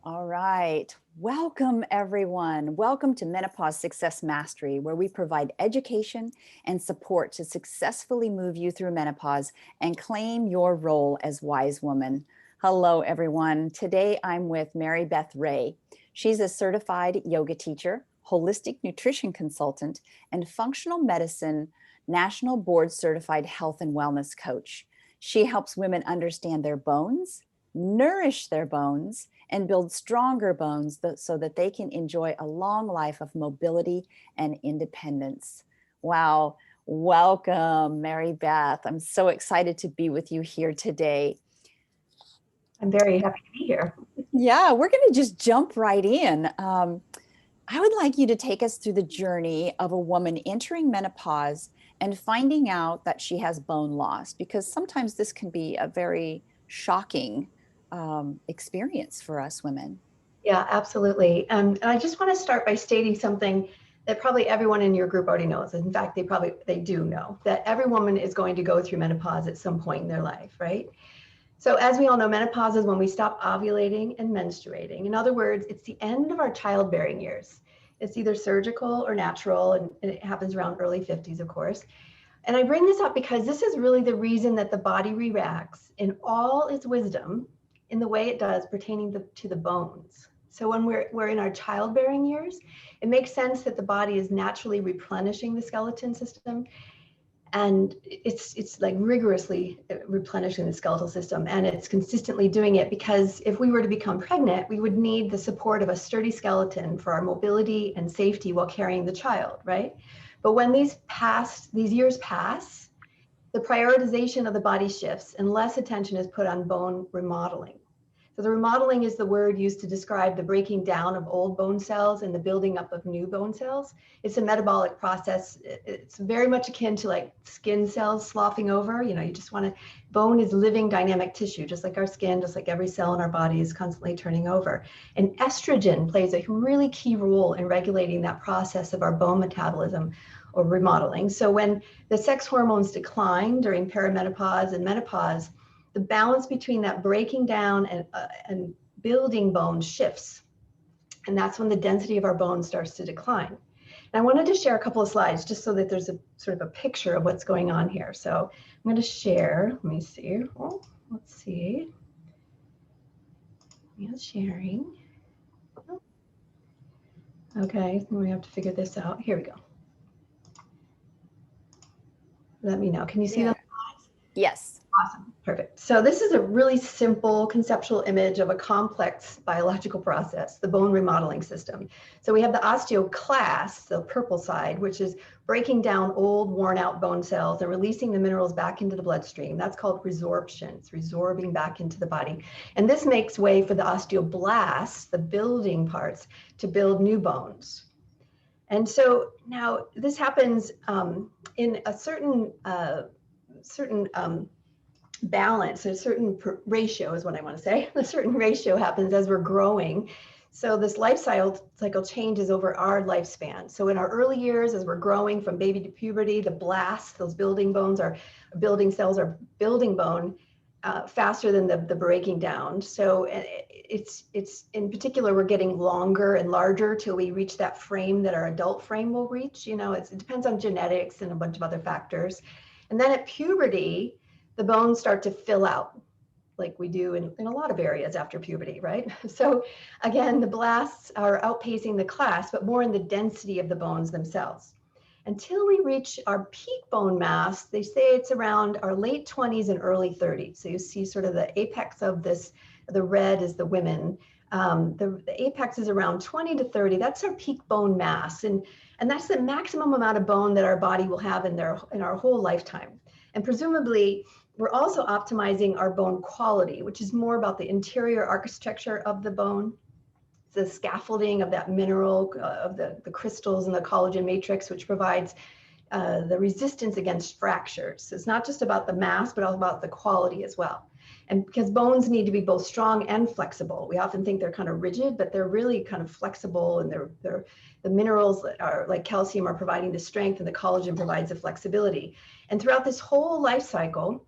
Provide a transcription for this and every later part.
All right. Welcome, everyone. Welcome to Menopause Success Mastery, where we provide education and support to successfully move you through menopause and claim your role as wise woman. Hello, everyone. Today I'm with Mary Beth Ray. She's a certified yoga teacher, holistic nutrition consultant, and functional medicine national board certified health and wellness coach. She helps women understand their bones, nourish their bones, and build stronger bones so that they can enjoy a long life of mobility and independence. Wow. Welcome, Mary Beth. I'm so excited to be with you here today. I'm very happy to be here. Yeah, we're going to just jump right in. I would like you to take us through the journey of a woman entering menopause and finding out that she has bone loss, because sometimes this can be a very shocking experience for us women. Yeah, absolutely. And I just want to start by stating something that probably everyone in your group already knows. In fact, they do know that every woman is going to go through menopause at some point in their life, right? So as we all know, menopause is when we stop ovulating and menstruating. In other words, it's the end of our childbearing years. It's either surgical or natural, and it happens around early 50s, of course. And I bring this up because this is really the reason that the body reacts in all its wisdom in the way it does pertaining to the bones. So when we're in our childbearing years, it makes sense that the body is naturally replenishing the skeleton system, and it's like rigorously replenishing the skeletal system, and it's consistently doing it because if we were to become pregnant, we would need the support of a sturdy skeleton for our mobility and safety while carrying the child, right? But when these years pass, the prioritization of the body shifts and less attention is put on bone remodeling. So the remodeling is the word used to describe the breaking down of old bone cells and the building up of new bone cells. It's a metabolic process. It's very much akin to like skin cells sloughing over. You just want to, bone is living dynamic tissue, just like our skin, just like every cell in our body is constantly turning over. And estrogen plays a really key role in regulating that process of our bone metabolism or remodeling. So when the sex hormones decline during perimenopause and menopause, the balance between that breaking down and building bone shifts. And that's when the density of our bone starts to decline. And I wanted to share a couple of slides just so that there's a sort of a picture of what's going on here. So I'm going to share, let me see. Oh, let's see. Yeah, sharing. Okay, we have to figure this out. Here we go. Let me know. Can you see them? Yes. Awesome. Perfect. So this is a really simple conceptual image of a complex biological process, the bone remodeling system. So we have the osteoclast, the purple side, which is breaking down old, worn out bone cells and releasing the minerals back into the bloodstream. That's called resorption. It's resorbing back into the body. And this makes way for the osteoblasts, the building parts, to build new bones. And so now this happens in a certain balance, a certain ratio is what I want to say. A certain ratio happens as we're growing. So this life cycle changes over our lifespan. So in our early years, as we're growing from baby to puberty, the blasts, those building bones, are building cells, are building bone faster than the breaking down. So it's in particular, we're getting longer and larger till we reach that frame that our adult frame will reach. It depends on genetics and a bunch of other factors. And then at puberty, the bones start to fill out like we do in a lot of areas after puberty, right? So again, the blasts are outpacing the class, but more in the density of the bones themselves. Until we reach our peak bone mass, they say it's around our late 20s and early 30s. So you see sort of the apex of this, the red is the women. The apex is around 20 to 30. That's our peak bone mass. And that's the maximum amount of bone that our body will have in our whole lifetime. And presumably, we're also optimizing our bone quality, which is more about the interior architecture of the bone, the scaffolding of that mineral, of the crystals and the collagen matrix, which provides the resistance against fractures. It's not just about the mass, but also about the quality as well. And because bones need to be both strong and flexible. We often think they're kind of rigid, but they're really kind of flexible, and the minerals that are like calcium are providing the strength, and the collagen provides the flexibility. And throughout this whole life cycle,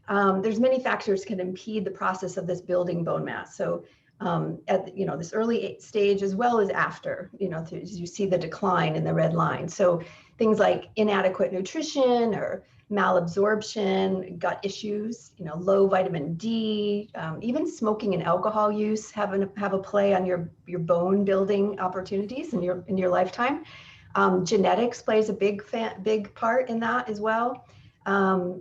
there's many factors can impede the process of this building bone mass. So at this early stage as well as after, as you see the decline in the red line. So things like inadequate nutrition or malabsorption, gut issues, low vitamin D, even smoking and alcohol use have a play on your bone building opportunities in your lifetime. Genetics plays a big part in that as well.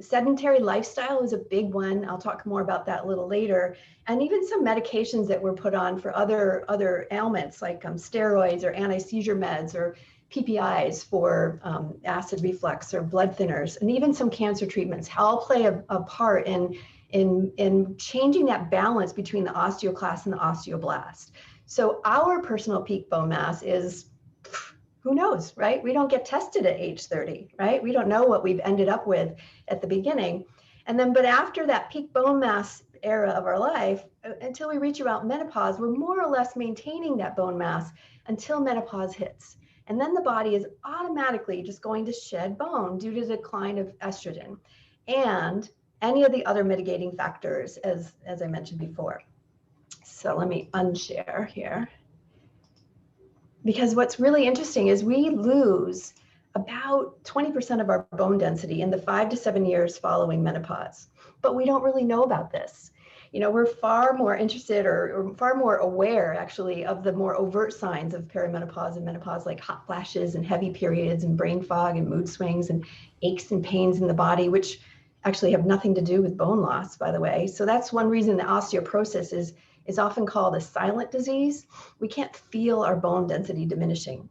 Sedentary lifestyle is a big one. I'll talk more about that a little later. And even some medications that were put on for other ailments like steroids or anti-seizure meds or PPIs for acid reflux or blood thinners, and even some cancer treatments all play a part in changing that balance between the osteoclast and the osteoblast. So our personal peak bone mass is, who knows, right? We don't get tested at age 30, right? We don't know what we've ended up with at the beginning. And then, but after that peak bone mass era of our life, until we reach about menopause, we're more or less maintaining that bone mass until menopause hits. And then the body is automatically just going to shed bone due to the decline of estrogen and any of the other mitigating factors, as I mentioned before. So let me unshare here. Because what's really interesting is we lose about 20% of our bone density in the 5 to 7 years following menopause, but we don't really know about this. We're far more interested or far more aware actually of the more overt signs of perimenopause and menopause, like hot flashes and heavy periods and brain fog and mood swings and aches and pains in the body, which actually have nothing to do with bone loss, by the way. So that's one reason that osteoporosis is often called a silent disease. We can't feel our bone density diminishing.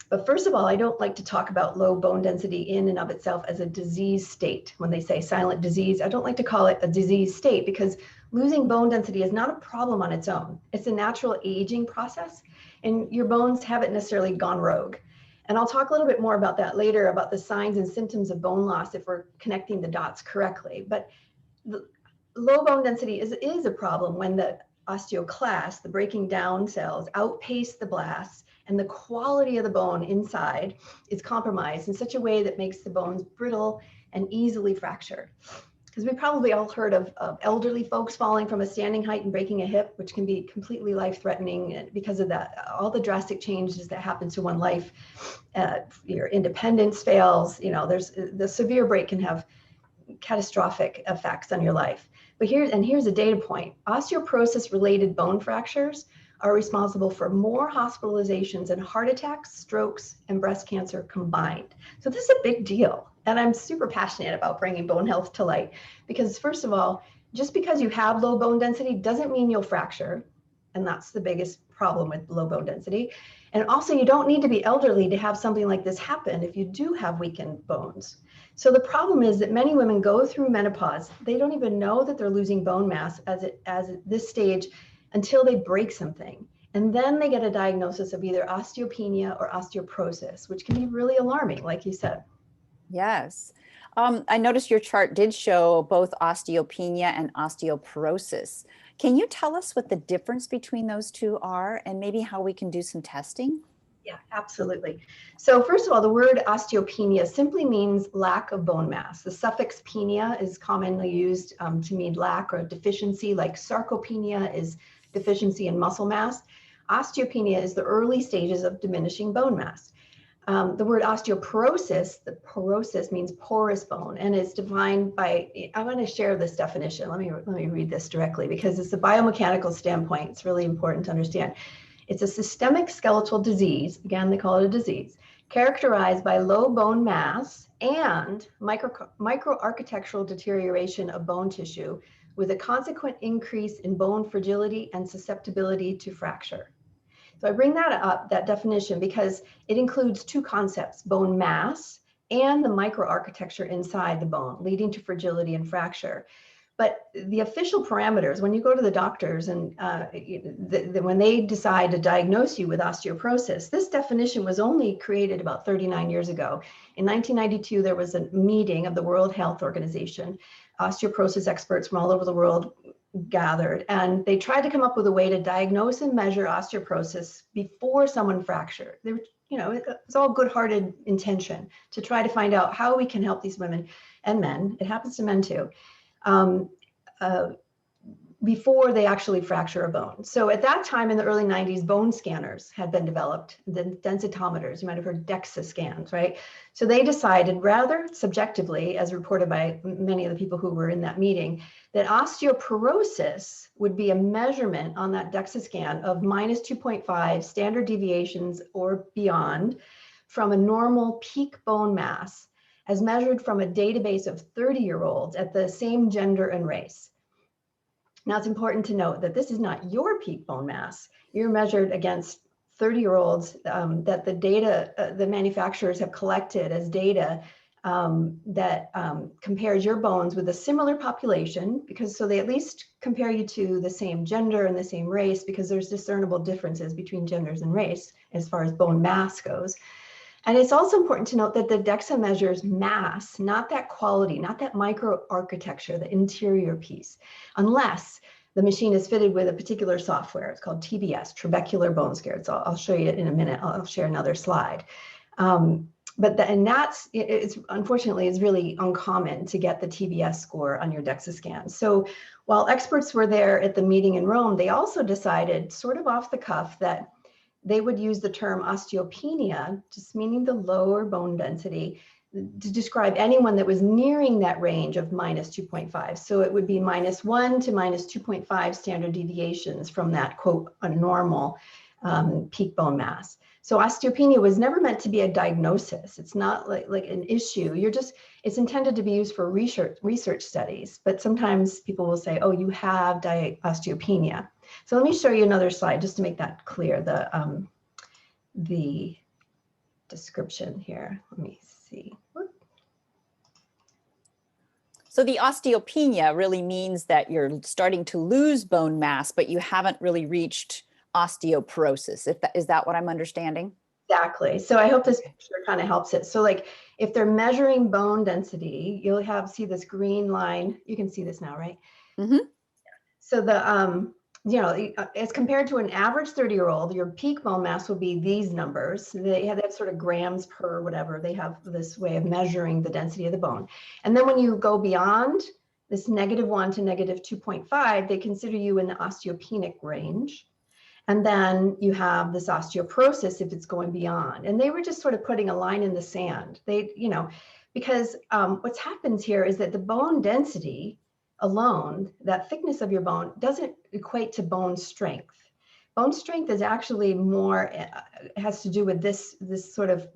But first of all, I don't like to talk about low bone density in and of itself as a disease state. When they say silent disease, I don't like to call it a disease state because losing bone density is not a problem on its own. It's a natural aging process, and your bones haven't necessarily gone rogue. And I'll talk a little bit more about that later, about the signs and symptoms of bone loss if we're connecting the dots correctly. But the low bone density is a problem when the osteoclasts, the breaking down cells, outpace the blasts, and the quality of the bone inside is compromised in such a way that makes the bones brittle and easily fracture. Because we probably all heard of elderly folks falling from a standing height and breaking a hip, which can be completely life-threatening because of that, all the drastic changes that happen to one life. Your independence fails, there's the severe break can have catastrophic effects on your life. But here's a data point. Osteoporosis-related bone fractures are responsible for more hospitalizations and heart attacks, strokes, and breast cancer combined. So this is a big deal. And I'm super passionate about bringing bone health to light because, first of all, just because you have low bone density doesn't mean you'll fracture. And that's the biggest problem with low bone density. And also, you don't need to be elderly to have something like this happen if you do have weakened bones. So the problem is that many women go through menopause. They don't even know that they're losing bone mass as at this stage until they break something. And then they get a diagnosis of either osteopenia or osteoporosis, which can be really alarming, like you said. Yes. I noticed your chart did show both osteopenia and osteoporosis. Can you tell us what the difference between those two are and maybe how we can do some testing? Yeah, absolutely. So first of all, the word osteopenia simply means lack of bone mass. The suffix penia is commonly used to mean lack or deficiency, like sarcopenia is deficiency in muscle mass. Osteopenia is the early stages of diminishing bone mass. The word osteoporosis, the porosis means porous bone, and it's defined by, I'm going to share this definition. Let me read this directly because it's a biomechanical standpoint. It's really important to understand. It's a systemic skeletal disease, again, they call it a disease, characterized by low bone mass and microarchitectural deterioration of bone tissue with a consequent increase in bone fragility and susceptibility to fracture. So I bring that up, that definition, because it includes two concepts, bone mass and the microarchitecture inside the bone, leading to fragility and fracture. But the official parameters, when you go to the doctors and when they decide to diagnose you with osteoporosis, this definition was only created about 39 years ago. In 1992, there was a meeting of the World Health Organization. Osteoporosis experts from all over the world gathered, and they tried to come up with a way to diagnose and measure osteoporosis before someone fractured. They were, it's all good-hearted intention to try to find out how we can help these women and men. It happens to men too. before they actually fracture a bone. So at that time in the early 90s, bone scanners had been developed, the densitometers, you might have heard DEXA scans, right? So they decided rather subjectively, as reported by many of the people who were in that meeting, that osteoporosis would be a measurement on that DEXA scan of minus 2.5 standard deviations or beyond from a normal peak bone mass as measured from a database of 30-year-olds at the same gender and race. Now, it's important to note that this is not your peak bone mass. You're measured against 30-year-olds that the data, the manufacturers have collected as data that compares your bones with a similar population, because so they at least compare you to the same gender and the same race, because there's discernible differences between genders and race as far as bone mass goes. And it's also important to note that the DEXA measures mass, not that quality, not that microarchitecture, the interior piece, unless the machine is fitted with a particular software. It's called TBS, trabecular bone scar. So I'll show you it in a minute. I'll share another slide. It's unfortunately is really uncommon to get the TBS score on your DEXA scan. So while experts were there at the meeting in Rome, they also decided, sort of off the cuff, that they would use the term osteopenia, just meaning the lower bone density, to describe anyone that was nearing that range of minus 2.5. So it would be -1 to minus 2.5 standard deviations from that, quote, a normal peak bone mass. So osteopenia was never meant to be a diagnosis. It's not like an issue. It's intended to be used for research studies, but sometimes people will say, oh, you have osteopenia. So let me show you another slide just to make that clear, the description here. Let me see. So the osteopenia really means that you're starting to lose bone mass, but you haven't really reached osteoporosis. Is that what I'm understanding? Exactly. So I hope this picture kind of helps it. So like if they're measuring bone density, you'll see this green line. You can see this now, right? Mm-hmm. So as compared to an average 30-year-old, your peak bone mass will be these numbers. They have that sort of grams per whatever. They have this way of measuring the density of the bone. And then when you go beyond this -1 to -2.5, they consider you in the osteopenic range. And then you have this osteoporosis if it's going beyond. And they were just sort of putting a line in the sand. Because what's happens here is that the bone density alone, that thickness of your bone, doesn't equate to bone strength. Bone strength is actually more, has to do with this sort of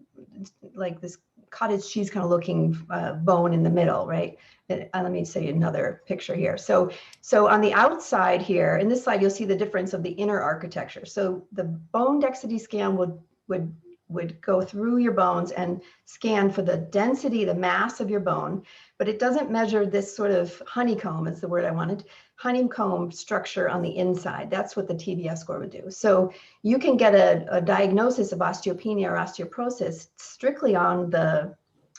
like this cottage cheese kind of looking bone in the middle, right? Let me show you another picture here. So on the outside here, in this slide, you'll see the difference of the inner architecture. So the bone density scan would go through your bones and scan for the density, the mass of your bone, but it doesn't measure this sort of honeycomb, is the word I wanted, honeycomb structure on the inside. That's what the TBS score would do. So you can get a diagnosis of osteopenia or osteoporosis strictly on the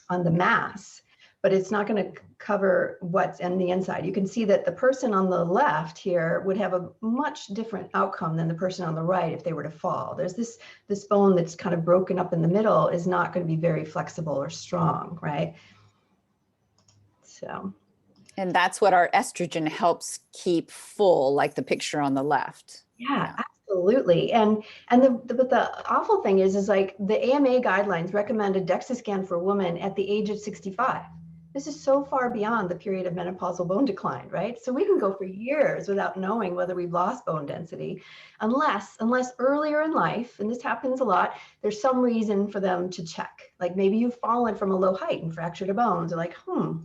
mass, but it's not going to cover what's in the inside. You can see that the person on the left here would have a much different outcome than the person on the right if they were to fall. There's this bone that's kind of broken up in the middle is not going to be very flexible or strong, right? So. And that's what our estrogen helps keep full, like the picture on the left. Yeah. Absolutely. And the awful thing is like the AMA guidelines recommend a DEXA scan for a woman at the age of 65. This is so far beyond the period of menopausal bone decline, right? So we can go for years without knowing whether we've lost bone density, unless earlier in life, and this happens a lot, there's some reason for them to check. Like maybe you've fallen from a low height and fractured a bone. They're like,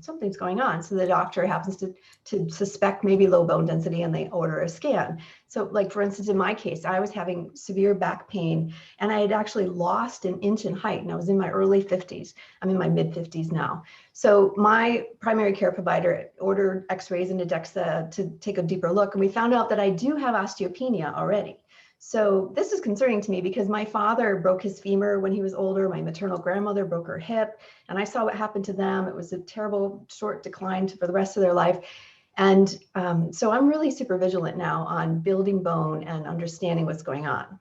something's going on. So the doctor happens to suspect maybe low bone density and they order a scan. So like, for instance, in my case, I was having severe back pain and I had actually lost an inch in height and I was in my early 50s. I'm in my mid 50s now. So my primary care provider ordered x-rays and a DEXA to take a deeper look. And we found out that I do have osteopenia already. So this is concerning to me because my father broke his femur when he was older. My maternal grandmother broke her hip and I saw what happened to them. It was a terrible short decline for the rest of their life. And so I'm really super vigilant now on building bone and understanding what's going on.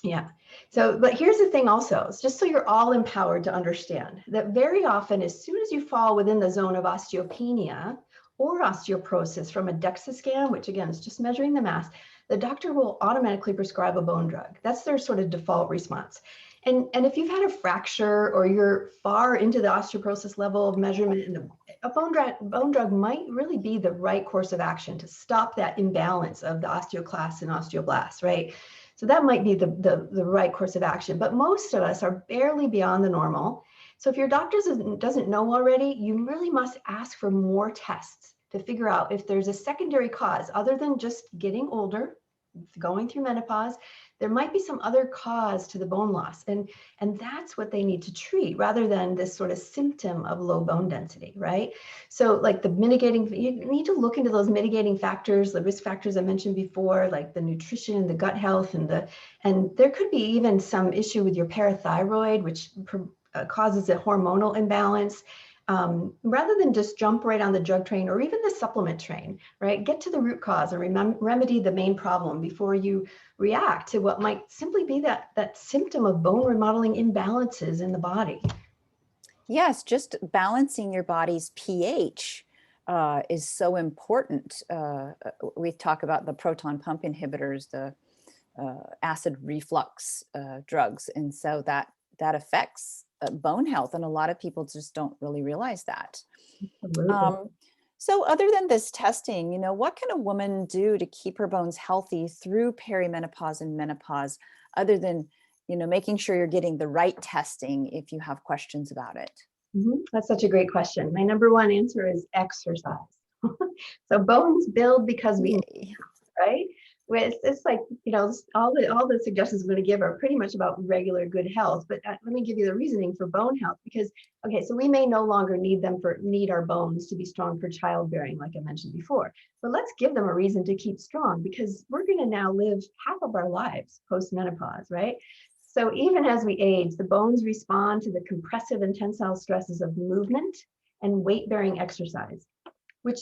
Yeah. So, but here's the thing also, it's just so you're all empowered to understand that very often, as soon as you fall within the zone of osteopenia or osteoporosis from a DEXA scan, which again is just measuring the mass, the doctor will automatically prescribe a bone drug. That's their sort of default response. And if you've had a fracture or you're far into the osteoporosis level of measurement, and a bone drug might really be the right course of action to stop that imbalance of the osteoclasts and osteoblasts, right? So that might be the right course of action. But most of us are barely beyond the normal. So if your doctor doesn't know already, you really must ask for more tests to figure out if there's a secondary cause other than just getting older, going through menopause. There might be some other cause to the bone loss, and that's what they need to treat rather than this sort of symptom of low bone density, right? So like the mitigating, you need to look into those mitigating factors, the risk factors I mentioned before, like the nutrition, the gut health, and there could be even some issue with your parathyroid, which causes a hormonal imbalance. Rather than just jump right on the drug train or even the supplement train, right? Get to the root cause and remedy the main problem before you react to what might simply be that symptom of bone remodeling imbalances in the body. Yes, just balancing your body's pH is so important. We talk about the proton pump inhibitors, the acid reflux drugs, and so that affects bone health, and a lot of people just don't really realize that. Absolutely. So other than this testing, what can a woman do to keep her bones healthy through perimenopause and menopause, other than, making sure you're getting the right testing if you have questions about it? That's such a great question. My number one answer is exercise. So bones build because we, Yay. right? It's like, all the suggestions I'm going to give are pretty much about regular good health, but let me give you the reasoning for bone health, because, okay, so we may no longer need our bones to be strong for childbearing, like I mentioned before, but let's give them a reason to keep strong, because we're going to now live half of our lives post-menopause, right? So even as we age, the bones respond to the compressive and tensile stresses of movement and weight-bearing exercise, which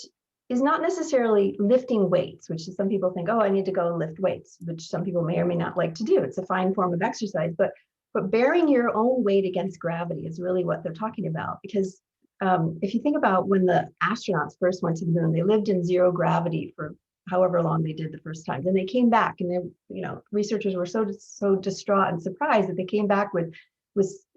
is not necessarily lifting weights, which some people think, oh, I need to go and lift weights, which some people may or may not like to do. It's a fine form of exercise, but bearing your own weight against gravity is really what they're talking about. Because if you think about when the astronauts first went to the moon, they lived in zero gravity for however long they did the first time. Then they came back, and researchers were so distraught and surprised that they came back with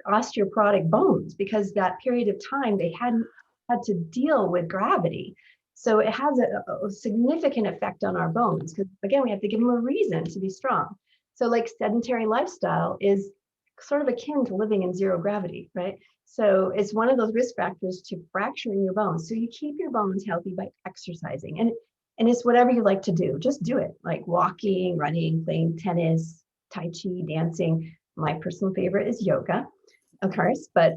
osteoporotic bones, because that period of time they hadn't had to deal with gravity. So it has a significant effect on our bones, because again, we have to give them a reason to be strong. So like sedentary lifestyle is sort of akin to living in zero gravity, right? So it's one of those risk factors to fracturing your bones. So you keep your bones healthy by exercising, and it's whatever you like to do. Just do it, like walking, running, playing tennis, tai chi, dancing. My personal favorite is yoga, of course, but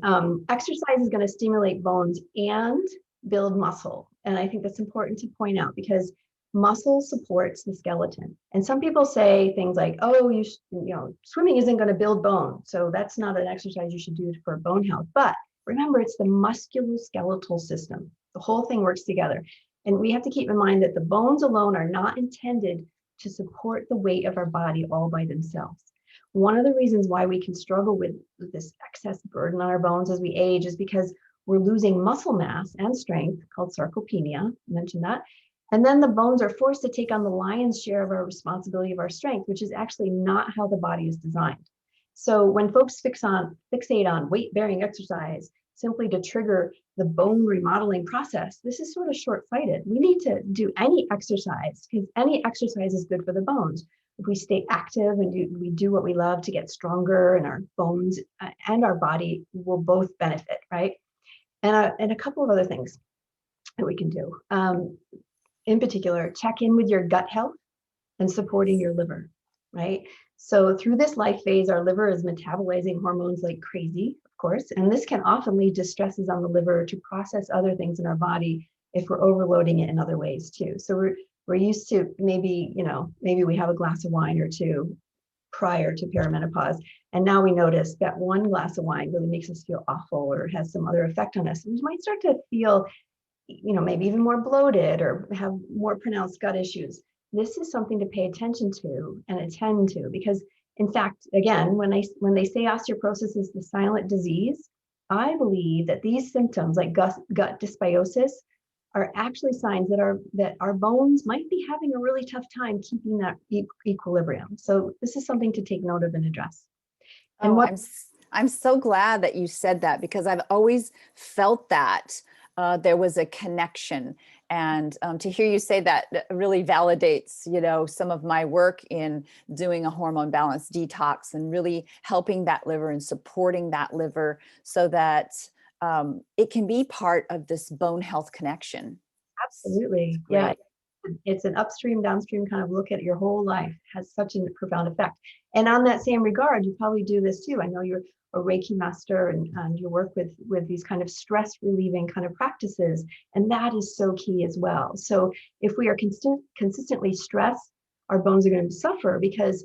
exercise is going to stimulate bones and build muscle. And I think that's important to point out, because muscle supports the skeleton. And some people say things like, oh, swimming isn't going to build bone, so that's not an exercise you should do for bone health. But remember, it's the musculoskeletal system. The whole thing works together. And we have to keep in mind that the bones alone are not intended to support the weight of our body all by themselves. One of the reasons why we can struggle with this excess burden on our bones as we age is because we're losing muscle mass and strength, called sarcopenia, I mentioned that. And then the bones are forced to take on the lion's share of our responsibility of our strength, which is actually not how the body is designed. So when folks fixate on weight-bearing exercise simply to trigger the bone remodeling process, this is sort of short-sighted. We need to do any exercise, because any exercise is good for the bones. If we stay active and we do what we love to get stronger, and our bones and our body will both benefit, right? And a couple of other things that we can do. In particular, check in with your gut health and supporting your liver, right? So through this life phase, our liver is metabolizing hormones like crazy, of course, and this can often lead to stresses on the liver to process other things in our body if we're overloading it in other ways too. So we're used to maybe we have a glass of wine or two prior to perimenopause, and now we notice that one glass of wine really makes us feel awful or has some other effect on us. And we might start to feel, maybe even more bloated or have more pronounced gut issues. This is something to pay attention to and attend to, because in fact, again, when they say osteoporosis is the silent disease, I believe that these symptoms like gut dysbiosis are actually signs that our bones might be having a really tough time keeping that equilibrium. So this is something to take note of and address. And Oh, what I'm so glad that you said that, because I've always felt that there was a connection. And to hear you say that really validates, some of my work in doing a hormone balance detox and really helping that liver and supporting that liver so that it can be part of this bone health connection. It's absolutely, yeah, great. it's an upstream downstream kind of look at your whole life, has such a profound effect. And on that same regard, you probably do this too. I know you're a Reiki master, and you work with these kind of stress relieving kind of practices, and that is so key as well. So if we are consistently stressed, our bones are going to suffer, because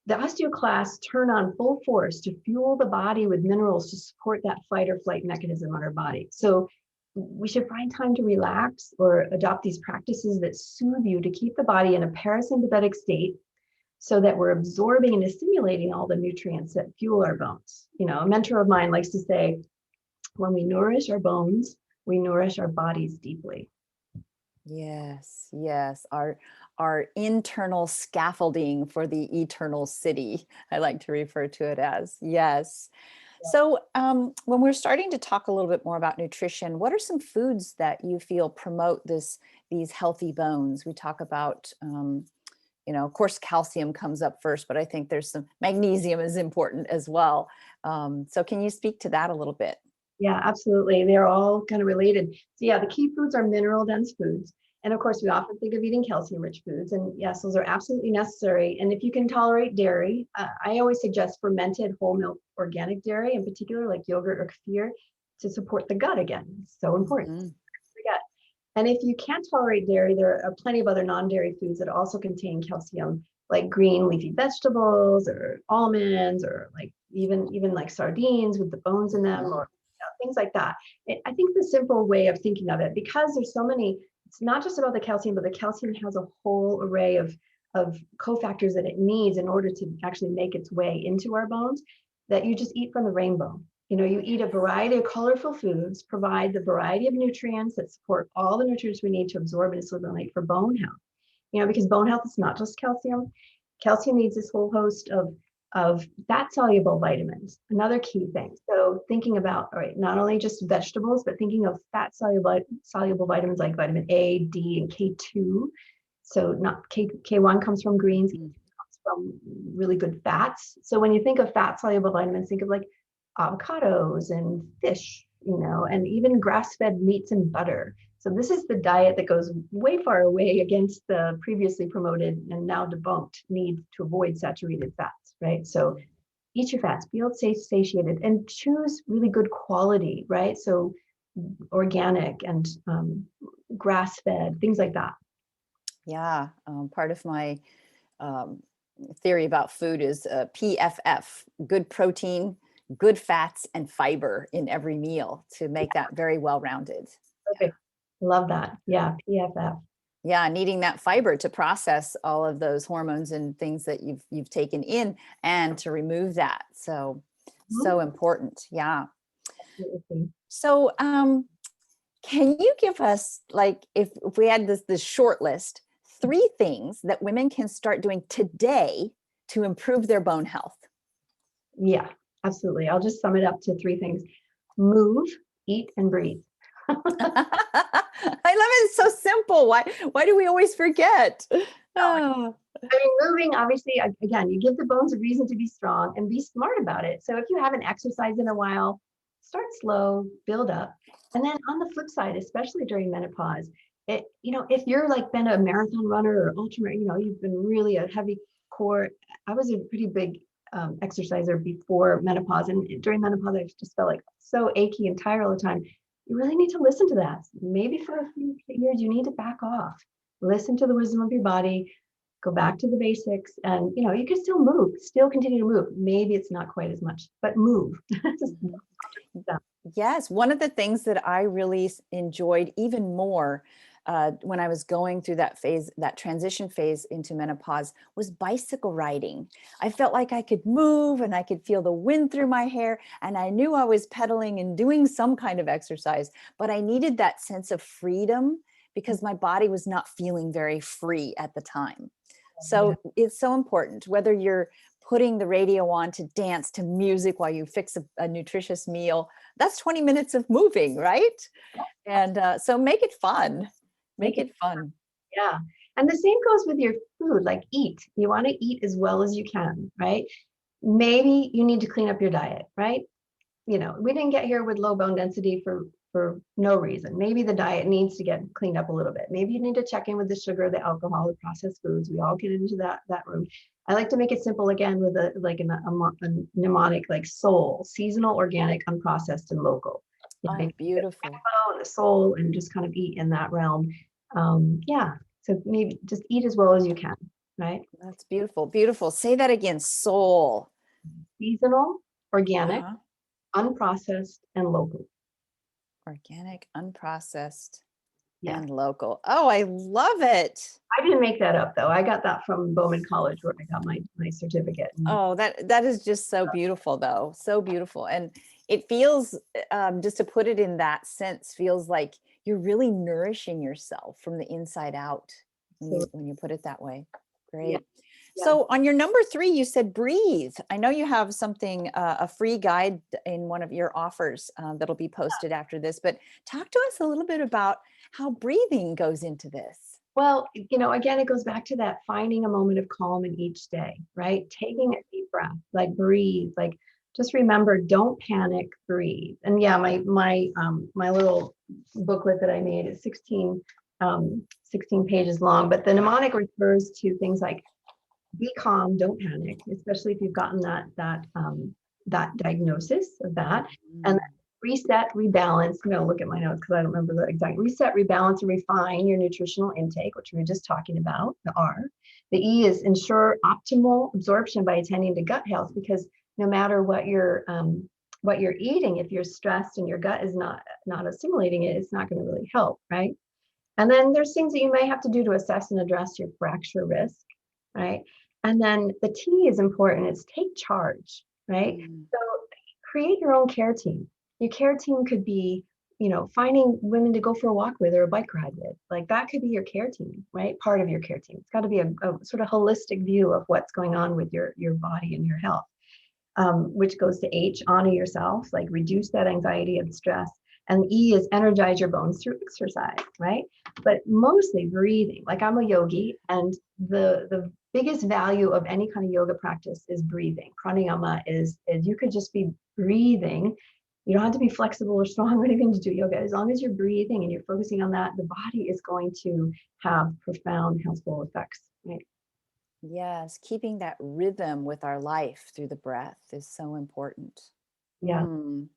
the osteoclasts turn on full force to fuel the body with minerals to support that fight or flight mechanism on our body. So we should find time to relax or adopt these practices that soothe you to keep the body in a parasympathetic state, so that we're absorbing and assimilating all the nutrients that fuel our bones. A mentor of mine likes to say, when we nourish our bones, we nourish our bodies deeply. Yes, yes. Our internal scaffolding for the eternal city, I like to refer to it as. Yes. So, when we're starting to talk a little bit more about nutrition, what are some foods that you feel promote these healthy bones? We talk about, of course, calcium comes up first, but I think there's some magnesium is important as well. So, can you speak to that a little bit? Yeah, absolutely. They're all kind of related. So yeah, the key foods are mineral dense foods. And of course, we often think of eating calcium rich foods. And yes, those are absolutely necessary. And if you can tolerate dairy, I always suggest fermented whole milk organic dairy, in particular, like yogurt or kefir, to support the gut again. It's so important. Mhm. Forget. And if you can't tolerate dairy, there are plenty of other non-dairy foods that also contain calcium, like green leafy vegetables or almonds, or like even like sardines with the bones in them, Mhm. or things like that. I think the simple way of thinking of it, because there's so many, it's not just about the calcium, but the calcium has a whole array of cofactors that it needs in order to actually make its way into our bones, that you just eat from the rainbow. You eat a variety of colorful foods, provide the variety of nutrients that support all the nutrients we need to absorb and assimilate for bone health. Because bone health is not just calcium. Calcium needs this whole host of fat soluble vitamins, another key thing. So thinking about, all right, not only just vegetables, but thinking of fat soluble vitamins like vitamin A, D, and K2. So not K1 comes from greens, Mm. comes from really good fats. So when you think of fat soluble vitamins, think of like avocados and fish, and even grass-fed meats and butter. So this is the diet that goes way far away against the previously promoted and now debunked need to avoid saturated fats, right? So eat your fats, feel satiated, and choose really good quality, right? So organic and grass-fed, things like that. Yeah, part of my um, theory about food is PFF, good protein, good fats, and fiber in every meal to make that very well rounded. Perfect. Love that. Yeah, PFF. Yeah, needing that fiber to process all of those hormones and things that you've taken in, and to remove that. So Mhm. so important. Yeah. Absolutely. So can you give us, like, if we had this short list, three things that women can start doing today to improve their bone health? Yeah, absolutely. I'll just sum it up to three things: move, eat, and breathe. I love it. It's so simple. Why do we always forget? Oh. I mean, moving, obviously, again, you give the bones a reason to be strong and be smart about it. So if you haven't exercised in a while, start slow, build up. And then on the flip side, especially during menopause, if you're like been a marathon runner or ultra, you've been really a heavy core. I was a pretty big exerciser before menopause. And during menopause, I just felt like so achy and tired all the time. You really need to listen to that. Maybe for a few years, you need to back off. Listen to the wisdom of your body, go back to the basics, and you can still move, still continue to move. Maybe it's not quite as much, but move. Mhm. Yes, one of the things that I really enjoyed even more when I was going through that phase, that transition phase into menopause, was bicycle riding. I felt like I could move and I could feel the wind through my hair. And I knew I was pedaling and doing some kind of exercise, but I needed that sense of freedom because my body was not feeling very free at the time. Yeah. So it's so important, whether you're putting the radio on to dance to music while you fix a nutritious meal, that's 20 minutes of moving, right? And so make it fun. Make Make it, it fun. yeah. And the same goes with your food, like eat. You want to eat as well as you can, right? Maybe you need to clean up your diet, right? We didn't get here with low bone density for no reason. Maybe the diet needs to get cleaned up a little bit. Maybe you need to check in with the sugar, the alcohol, the processed foods. We all get into that room. I like to make it simple again with a mnemonic like soul, seasonal, organic, unprocessed, and local. Oh, Maybe beautiful. the soul and just kind of eat in that realm. Yeah. So maybe just eat as well as you can, right? That's beautiful. Beautiful. Say that again. Soul. Seasonal, organic, Uh-huh. unprocessed, and local. Organic, unprocessed, Yeah. and local. Oh, I love it. I didn't make that up though. I got that from Bowman College where I got my certificate. And Oh, that is just so beautiful, though. So beautiful. And it feels, just to put it in that sense, feels like you're really nourishing yourself from the inside out when so you put it that way. yeah, Great. yeah. So on your number 3, you said breathe. I know you have something, a free guide in one of your offers that'll be posted after this, but talk to us a little bit about how breathing goes into this. Well, again, it goes back to that finding a moment of calm in each day, right? Taking a deep breath, like breathe, like just remember, don't panic, breathe. And yeah, my little booklet that I made is 16 pages long, but the mnemonic refers to things like be calm, don't panic, especially if you've gotten that diagnosis of that. And then Mm. reset, rebalance. I'm going to look at my notes because I don't remember the exact reset, rebalance, and refine your nutritional intake, which we were just talking about, the R. The E is ensure optimal absorption by attending to gut health, because no matter what you're eating, if you're stressed and your gut is not assimilating it, it's not going to really help, right? And then there's things that you may have to do to assess and address your fracture risk, right? And then the T is important. It's take charge, right? Mm. So create your own care team. Your care team could be, finding women to go for a walk with or a bike ride with. Like that could be your care team, right? Part of your care team. It's got to be a sort of holistic view of what's going on with your body and your health. Which goes to H, honor yourself, like reduce that anxiety and stress. And E is energize your bones through exercise, right? But mostly breathing. Like I'm a yogi, and the biggest value of any kind of yoga practice is breathing. Pranayama is you could just be breathing. You don't have to be flexible or strong or anything to do yoga. As long as you're breathing and you're focusing on that, the body is going to have profound healthful effects, right? Yes, keeping that rhythm with our life through the breath is so important. Yeah. Mm.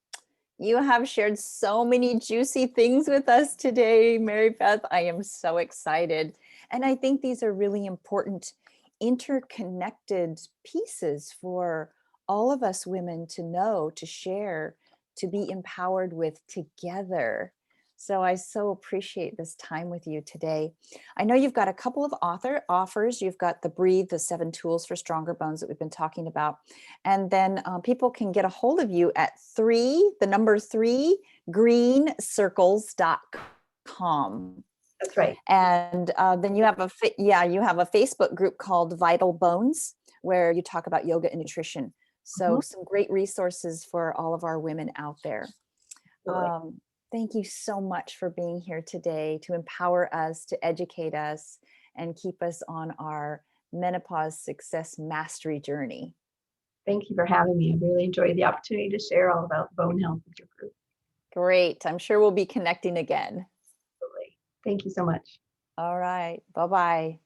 You have shared so many juicy things with us today, Mary Beth. I am so excited. And I think these are really important, interconnected pieces for all of us women to know, to share, to be empowered with together. So I so appreciate this time with you today. I know you've got a couple of offers. You've got the Breathe, the 7 tools for stronger bones that we've been talking about. And then people can get a hold of you at the number 3, greencircles.com. That's right. And then you have you have a Facebook group called Vital Bones, where you talk about yoga and nutrition. So Mhm. some great resources for all of our women out there. Absolutely. Thank you so much for being here today to empower us, to educate us, and keep us on our menopause success mastery journey. Thank you for having me. I really enjoyed the opportunity to share all about bone health with your group. Great. I'm sure we'll be connecting again. Absolutely. Thank you so much. All right. Bye-bye.